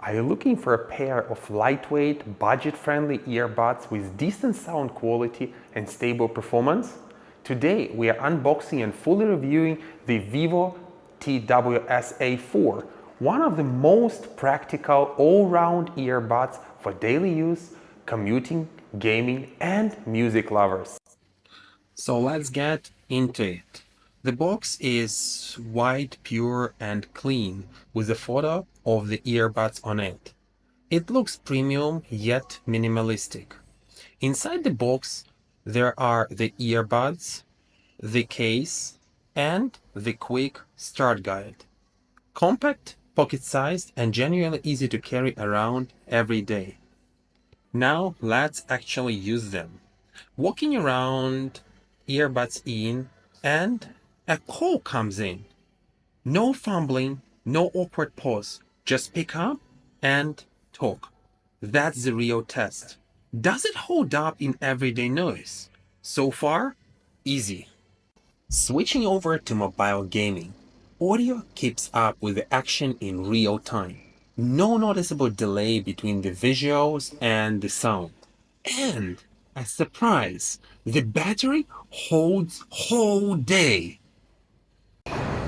Are you looking for a pair of lightweight, budget-friendly earbuds with decent sound quality and stable performance? Today we are unboxing and fully reviewing the Vivo TWS A4, one of the most practical all-round earbuds for daily use, commuting, gaming and music lovers. So let's get into it. The box is white, pure and clean with a photo of the earbuds on it. It looks premium yet minimalistic. Inside the box there are the earbuds, the case and the quick start guide. Compact, pocket-sized and genuinely easy to carry around every day. Now let's actually use them. Walking around, earbuds in, and a call comes in. No fumbling, no awkward pause, just pick up and talk. That's the real test. Does it hold up in everyday noise? So far, easy. Switching over to mobile gaming. Audio keeps up with the action in real time. No noticeable delay between the visuals and the sound. And a surprise, the battery holds whole day.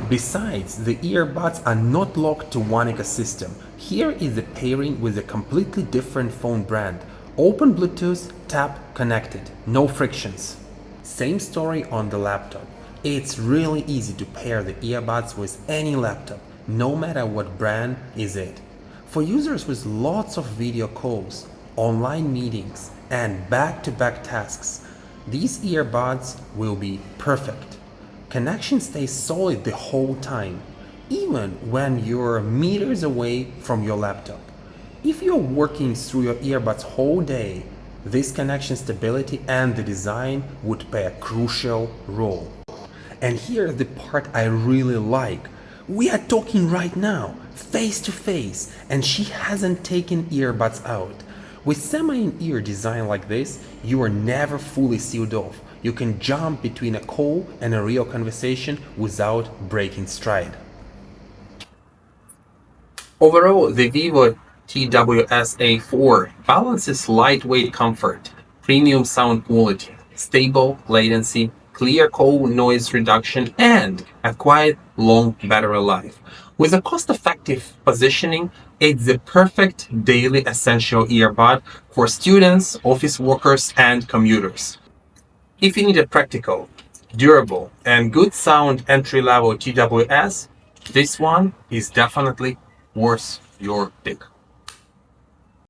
Besides, the earbuds are not locked to one ecosystem. Here is the pairing with a completely different phone brand. Open Bluetooth, tap, connected, no frictions. Same story on the laptop. It's really easy to pair the earbuds with any laptop, no matter what brand is it. For users with lots of video calls, online meetings, and back-to-back tasks, these earbuds will be perfect. Connection stays solid the whole time, even when you're meters away from your laptop. If you're working through your earbuds whole day, this connection stability and the design would play a crucial role. And here's the part I really like. We are talking right now, face to face, and she hasn't taken earbuds out. With semi-in-ear design like this, you are never fully sealed off. You can jump between a call and a real conversation without breaking stride. Overall, the Vivo TWS A4 balances lightweight comfort, premium sound quality, stable latency, clear call noise reduction, and a quiet, long battery life. With a cost-effective positioning, it's the perfect daily essential earbud for students, office workers, and commuters. If you need a practical, durable, and good sound entry-level TWS, this one is definitely worth your pick.